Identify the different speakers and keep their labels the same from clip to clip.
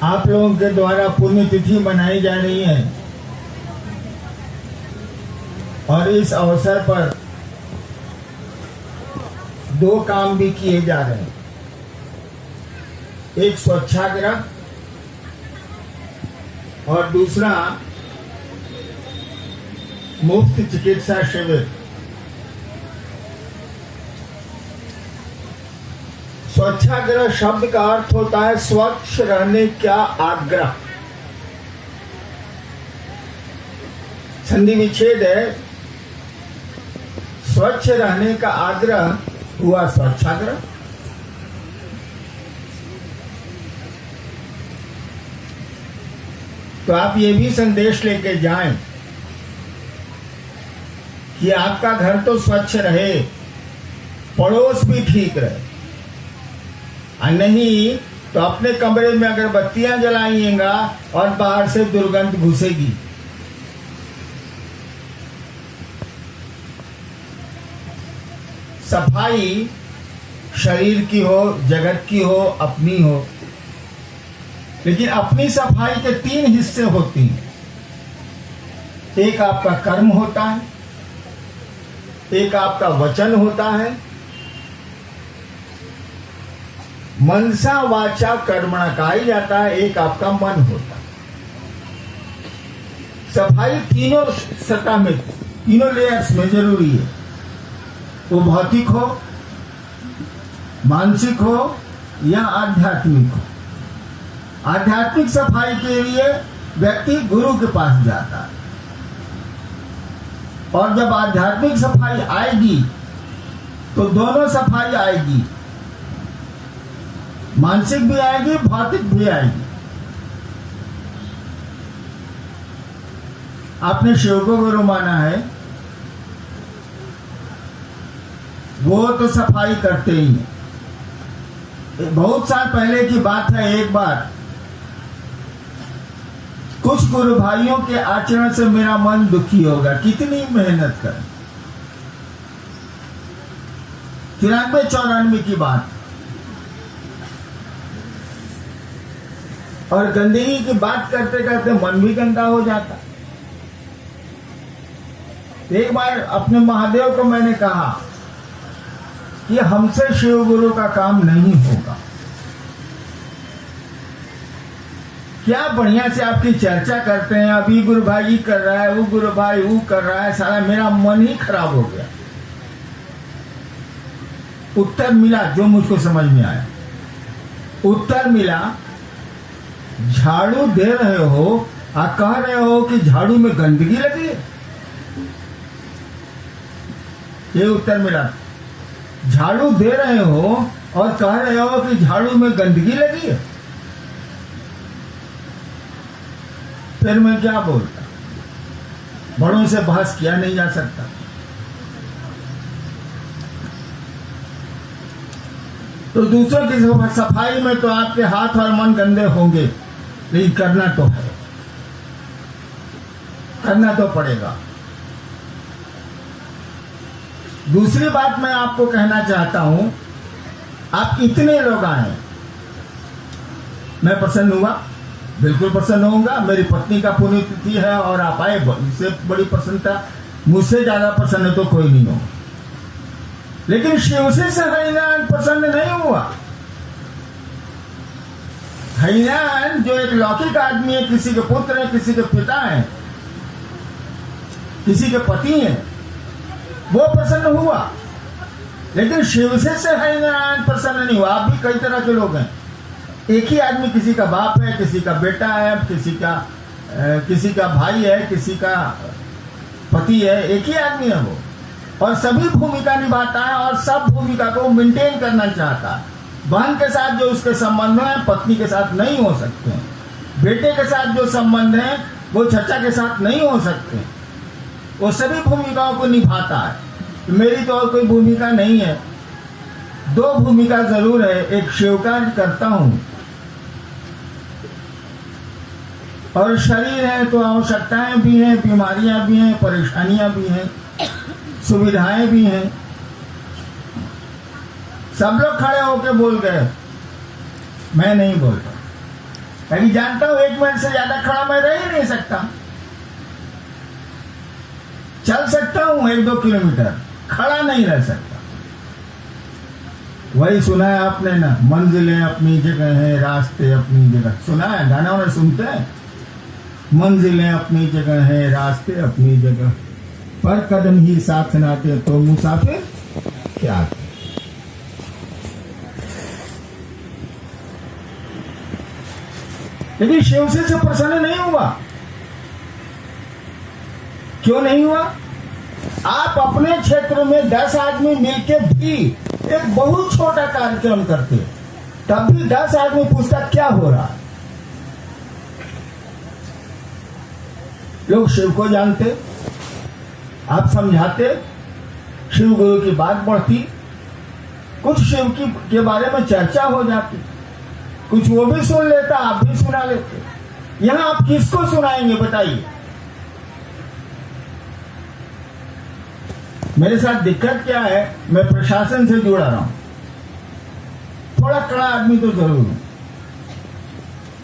Speaker 1: आप लोगों के द्वारा पुण्यतिथि मनाई जा रही है और इस अवसर पर दो काम भी किए जा रहे हैं। एक स्वच्छाग्रह और दूसरा मुफ्त चिकित्सा शिविर। स्वच्छाग्रह शब्द का अर्थ होता है स्वच्छ रहने का आग्रह। संधि विच्छेद है, स्वच्छ रहने का आग्रह हुआ स्वच्छाग्रह। तो आप ये भी संदेश लेके जाएं कि आपका घर तो स्वच्छ रहे, पड़ोस भी ठीक रहे, और नहीं तो अपने कमरे में अगर बत्तियां जलाइएगा और बाहर से दुर्गंध घुसेगी। सफाई शरीर की हो, जगत की हो, अपनी हो, लेकिन अपनी सफाई के तीन हिस्से होती हैं। एक आपका कर्म होता है, एक आपका वचन होता है, मनसा वाचा कर्मणा कहा जाता है, एक आपका मन होता है। सफाई तीनों सतह में, तीनों लेयर्स में जरूरी है। वो भौतिक हो, मानसिक हो या आध्यात्मिक हो। आध्यात्मिक सफाई के लिए व्यक्ति गुरु के पास जाता है, और जब आध्यात्मिक सफाई आएगी तो दोनों सफाई आएगी, मानसिक भी आएगी, भौतिक भी आएगी। आपने शिव को गुरु माना है, वो तो सफाई करते ही हैं। बहुत साल पहले की बात है, एक बार कुछ गुरु भाइयों के आचरण से मेरा मन दुखी होगा। कितनी मेहनत कर, 93-94 की बात, और गंदगी की बात करते करते मन भी गंदा हो जाता। एक बार अपने महादेव को मैंने कहा कि हमसे शिव गुरु का काम नहीं होगा। क्या बढ़िया से आपकी चर्चा करते हैं, अभी गुरु भाई कर रहा है, वो गुरु भाई वो कर रहा है, सारा मेरा मन ही खराब हो गया। उत्तर मिला जो मुझको समझ में आया, उत्तर मिला, झाड़ू दे रहे हो और कह रहे हो कि झाड़ू में गंदगी लगी है। ये उत्तर मिला। झाड़ू दे रहे हो और कह रहे हो कि झाड़ू में गंदगी लगी है। फिर मैं क्या बोलता, बड़ों से बहस किया नहीं जा सकता। तो दूसरों की सफाई में तो आपके हाथ और मन गंदे होंगे, लेकिन करना तो है, करना तो पड़ेगा। दूसरी बात मैं आपको कहना चाहता हूं, आप इतने लोग आए, मैं प्रसन्न हुआ, बिल्कुल प्रसन्न होऊंगा। मेरी पत्नी का पुण्यतिथि है और आप आए, इससे बड़ी प्रसन्नता, मुझसे ज्यादा प्रसन्न तो कोई नहीं होगा। लेकिन शिव से हरिनारायण प्रसन्न नहीं हुआ। हरिनारायण जो एक लौकिक आदमी है, किसी के पुत्र है, किसी के पिता है, किसी के पति है, वो प्रसन्न हुआ। लेकिन शिव से हरिनारायण प्रसन्न नहीं हुआ। आप भी कई तरह के लोग हैं, एक ही आदमी, किसी का बाप है, किसी का बेटा है, किसी का भाई है, किसी का पति है, एक ही आदमी है वो, और सभी भूमिका निभाता है और सब भूमिका को मेंटेन करना चाहता है। बहन के साथ जो उसके संबंध है पत्नी के साथ नहीं हो सकते हैं, बेटे के साथ जो संबंध है वो चचा के साथ नहीं हो सकते। वो सभी भूमिकाओं को निभाता है। मेरी तो और कोई भूमिका नहीं है, दो भूमिका जरूर है, एक शिवकार्य करता हूं और शरीर है तो आवश्यकताएं भी हैं, बीमारियां भी हैं, परेशानियां भी हैं, सुविधाएं भी हैं। सब लोग खड़े होकर बोल गए, मैं नहीं बोलता। यानी जानता हूं 1 मिनट से ज्यादा खड़ा मैं रह ही नहीं सकता। चल सकता हूं 1-2 किलोमीटर, खड़ा नहीं रह सकता। वही सुना है आपने ना, मंजिलें अपनी जगह है, रास्ते अपनी जगह। सुना है गाना वाना सुनते हैं, मंजिलें अपनी जगह है, रास्ते अपनी जगह, पर कदम ही साथ ना दे तो मुसाफिर क्या। लेकिन शिव से प्रसन्न नहीं हुआ। क्यों नहीं हुआ? आप अपने क्षेत्र में 10 आदमी मिलके भी एक बहुत छोटा कार्यक्रम करते, तब भी 10 आदमी पूछता क्या हो रहा। लोग शिव को जानते, आप समझाते, शिव गुरु की बात बढ़ती, कुछ शिव के बारे में चर्चा हो जाती, कुछ वो भी सुन लेता, आप भी सुना लेते। यहां आप किसको सुनाएंगे बताइए? मेरे साथ दिक्कत क्या है, मैं प्रशासन से जुड़ा रहा हूं, थोड़ा कड़ा आदमी तो जरूर हूं।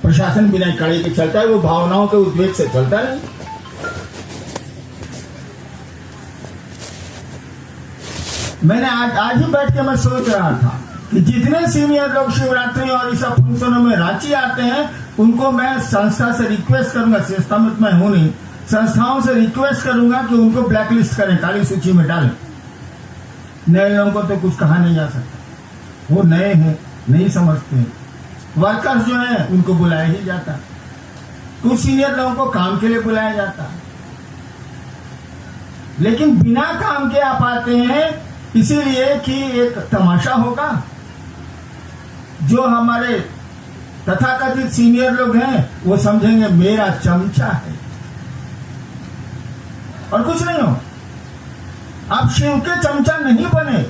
Speaker 1: प्रशासन बिना कड़े के चलता है, वो भावनाओं के उद्वेग से चलता नहीं। मैंने आज ही बैठ के मैं सोच रहा था कि जितने सीनियर लोग शिवरात्रि और इस फंक्शनों में रांची आते हैं, उनको मैं संस्था से रिक्वेस्ट करूंगा, संस्था में मैं हूं नहीं, संस्थाओं से रिक्वेस्ट करूंगा कि उनको ब्लैकलिस्ट करें, काली सूची में डालें। नए लोगों को तो कुछ कहा नहीं जा सकता, वो नए हैं, नहीं समझते। वर्कर्स जो हैं उनको बुलाया ही जाता, कुछ सीनियर लोगों को काम के लिए बुलाया जाता, लेकिन बिना काम के आप आते हैं इसीलिए कि एक तमाशा होगा। जो हमारे तथाकथित सीनियर लोग हैं वो समझेंगे मेरा चमचा है, और कुछ नहीं हो। आप शिव के चमचा नहीं बने,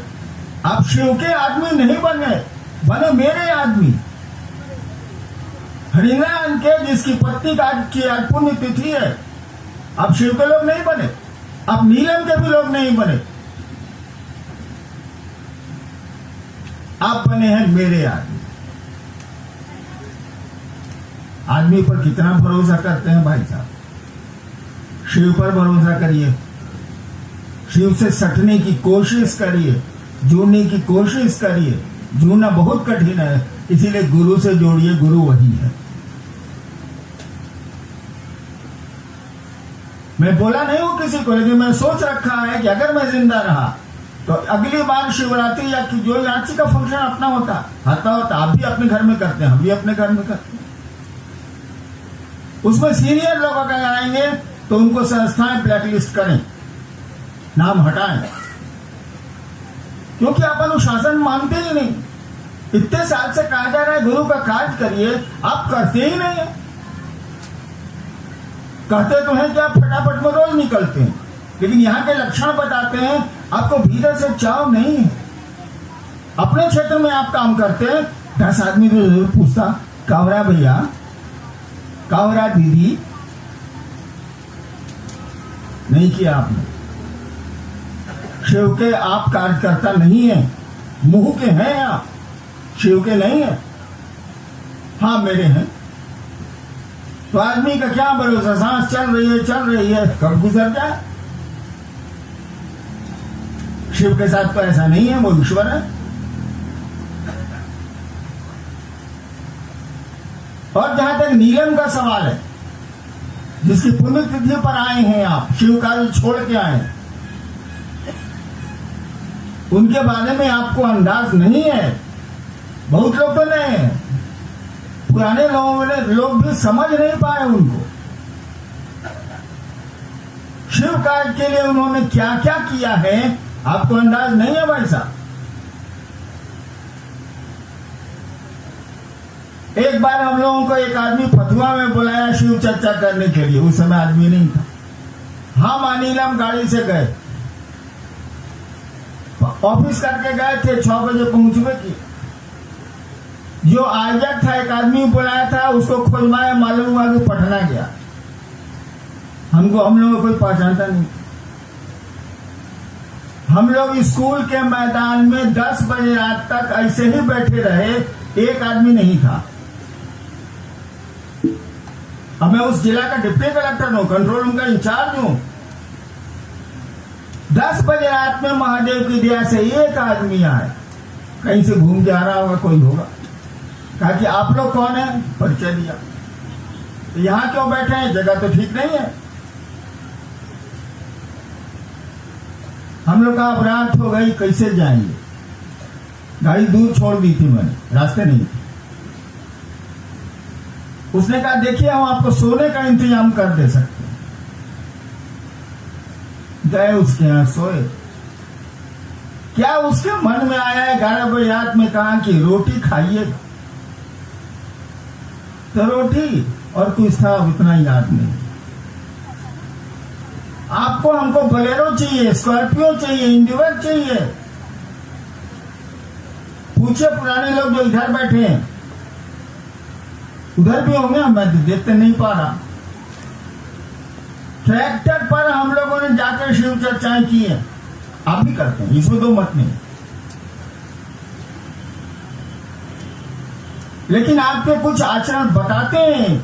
Speaker 1: आप शिव के आदमी नहीं बने मेरे आदमी। हरिनारायण के जिसकी पत्नी की आज पुण्य तिथि है, आप शिव के लोग नहीं बने, आप नीलम के भी लोग नहीं बने, आप बने हैं मेरे आदमी। आदमी पर कितना भरोसा करते हैं भाई साहब? शिव पर भरोसा करिए, शिव से सटने की कोशिश करिए, जुड़ने की कोशिश करिए। जुड़ना बहुत कठिन है, इसीलिए गुरु से जोड़िए, गुरु वही है। मैं बोला नहीं हूं किसी को, लेकिन मैं सोच रखा है कि अगर मैं जिंदा रहा तो अगली बार शिवरात्रि या जो रांची का फंक्शन अपना होता आप भी अपने घर में करते हैं, हम भी अपने घर में करते हैं, उसमें सीनियर लोग अगर आएंगे तो उनको संस्थाएं ब्लैकलिस्ट करें, नाम हटाएं, क्योंकि आप अनुशासन मानते ही नहीं। इतने साल से कहा जा रहा है गुरु का कार्य करिए, आप करते ही नहीं है। कहते तो हैं कि आप फटाफट में रोज निकलते हैं, लेकिन यहाँ के लक्षण बताते हैं आपको भीतर से चाव नहीं है। अपने क्षेत्र में आप काम करते हैं, 10 आदमी तो जरूर पूछता कावरा भैया, कावरा दीदी, नहीं किया आपने। शिव के आप कार्यकर्ता नहीं है, मुंह के हैं आप, शिव के नहीं है। हाँ मेरे हैं, तो आदमी का क्या भरोसा, सांस चल रही है, कब गुजर जाए। शिव के साथ तो ऐसा नहीं है, वो ईश्वर है। और जहां तक नीलम का सवाल है, जिसकी पुण्यतिथि पर आए हैं आप, शिव कार्य छोड़ के आए, उनके बारे में आपको अंदाज नहीं है। बहुत लोग तो नहीं है, पुराने लोग भी समझ नहीं पाए उनको। शिव कार्य के लिए उन्होंने क्या क्या किया है आपको अंदाज नहीं है भाई साहब। एक बार हम लोगों को एक आदमी फतुआ में बुलाया शिव चर्चा करने के लिए, उस समय आदमी नहीं था। हम अनिलम गाड़ी से गए, ऑफिस करके गए थे, 6 बजे पहुंचवे की। जो आयोजक था, एक आदमी बुलाया था, उसको खोजवाया, मालूम हुआ कि पटना गया। हम लोगों को कोई पहचानता नहीं। हम लोग स्कूल के मैदान में 10 बजे रात तक ऐसे ही बैठे रहे, एक आदमी नहीं था। अब मैं उस जिला का डिप्टी कलेक्टर हूं, कंट्रोल रूम का इंचार्ज हूं। 10 बजे रात में महादेव की दया से एक आदमी आए, कहीं से घूम के आ रहा होगा, कोई होगा, कहा कि आप लोग कौन है, परिचय दिया। तो यहां क्यों बैठे हैं, जगह तो ठीक नहीं है। हम लोग का अब रात हो गई, कैसे जाएंगे, गाड़ी दूर छोड़ दी थी मैंने, रास्ते नहीं थे। उसने कहा देखिए हम आपको सोने का इंतजाम कर दे सकते हैं। गए उसके यहां सोए। क्या उसके मन में आया 11 बजे रात में कहा कि रोटी खाइएगा, तो रोटी और कुछ था उतना याद नहीं। आपको हमको बोलेरो चाहिए, स्कॉर्पियो चाहिए, इंडिवर चाहिए। पूछे पुराने लोग जो इधर बैठे हैं, उधर भी होंगे, मैं तो देखते नहीं पा रहा। ट्रैक्टर पर हम लोगों ने जाकर शिव चर्चाएं की है, आप भी करते हैं, इसमें दो मत नहीं। लेकिन आपके कुछ आचरण बताते हैं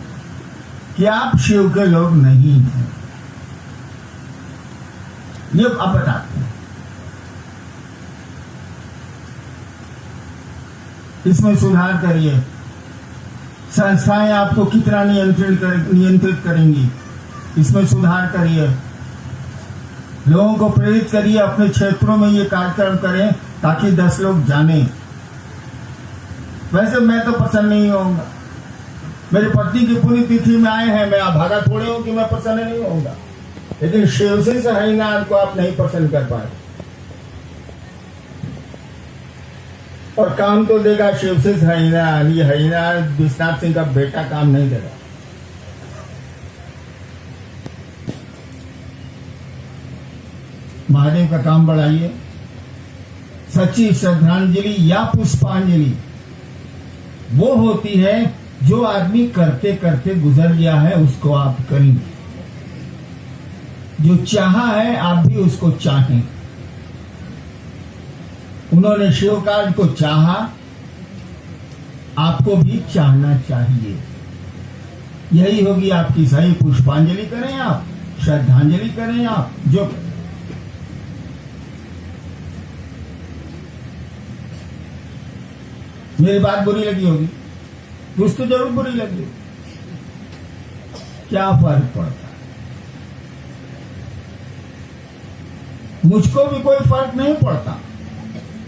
Speaker 1: कि आप शिव के लोग नहीं हैं, ये आप बताते हैं। इसमें सुधार करिए। संस्थाएं आपको कितना नियंत्रित करेंगी, इसमें सुधार करिए। लोगों को प्रेरित करिए, अपने क्षेत्रों में ये कार्यक्रम करें ताकि 10 लोग जाने। वैसे मैं तो प्रसन्न नहीं होऊंगा, मेरी पत्नी की पुण्यतिथि में आए हैं, मैं अभागा थोड़े हूं कि मैं प्रसन्न नहीं होऊंगा। लेकिन शिवसेन से हरिनारायण को आप नहीं पसंद कर पाए, और काम तो देगा शिवसेन से हरिनारायण। ये हरिनारायण विश्वनाथ सिंह का बेटा काम नहीं देगा। महादेव का काम बढ़ाइए। सच्ची श्रद्धांजलि या पुष्पांजलि वो होती है जो आदमी करते करते गुजर गया है, उसको आप करेंगे। जो चाहा है आप भी उसको चाहें। उन्होंने शिव कार्य को चाहा, आपको भी चाहना चाहिए। यही होगी आपकी सही। पुष्पांजलि करें आप, श्रद्धांजलि करें आप, जो मेरी बात बुरी लगी होगी, कुछ तो जरूर बुरी लगी, क्या फर्क पड़ता, मुझको भी कोई फर्क नहीं पड़ता,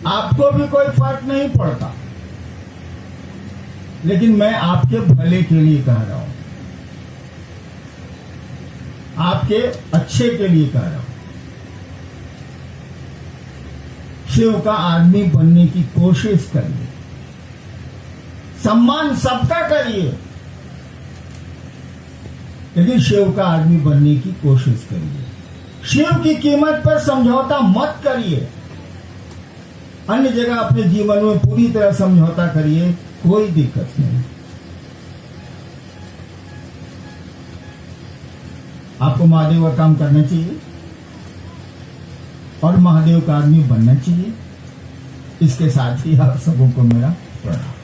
Speaker 1: आपको भी कोई फर्क नहीं पड़ता। लेकिन मैं आपके भले के लिए कह रहा हूं, आपके अच्छे के लिए कह रहा हूं। शिव का आदमी बनने की कोशिश करिए। सम्मान सबका करिए, लेकिन शिव का आदमी बनने की कोशिश करिए। शिव की कीमत पर समझौता मत करिए। अन्य जगह अपने जीवन में पूरी तरह समझौता करिए, कोई दिक्कत नहीं। आपको महादेव का काम करना चाहिए और महादेव का आदमी बनना चाहिए। इसके साथ ही आप सबों को मेरा प्रणाम।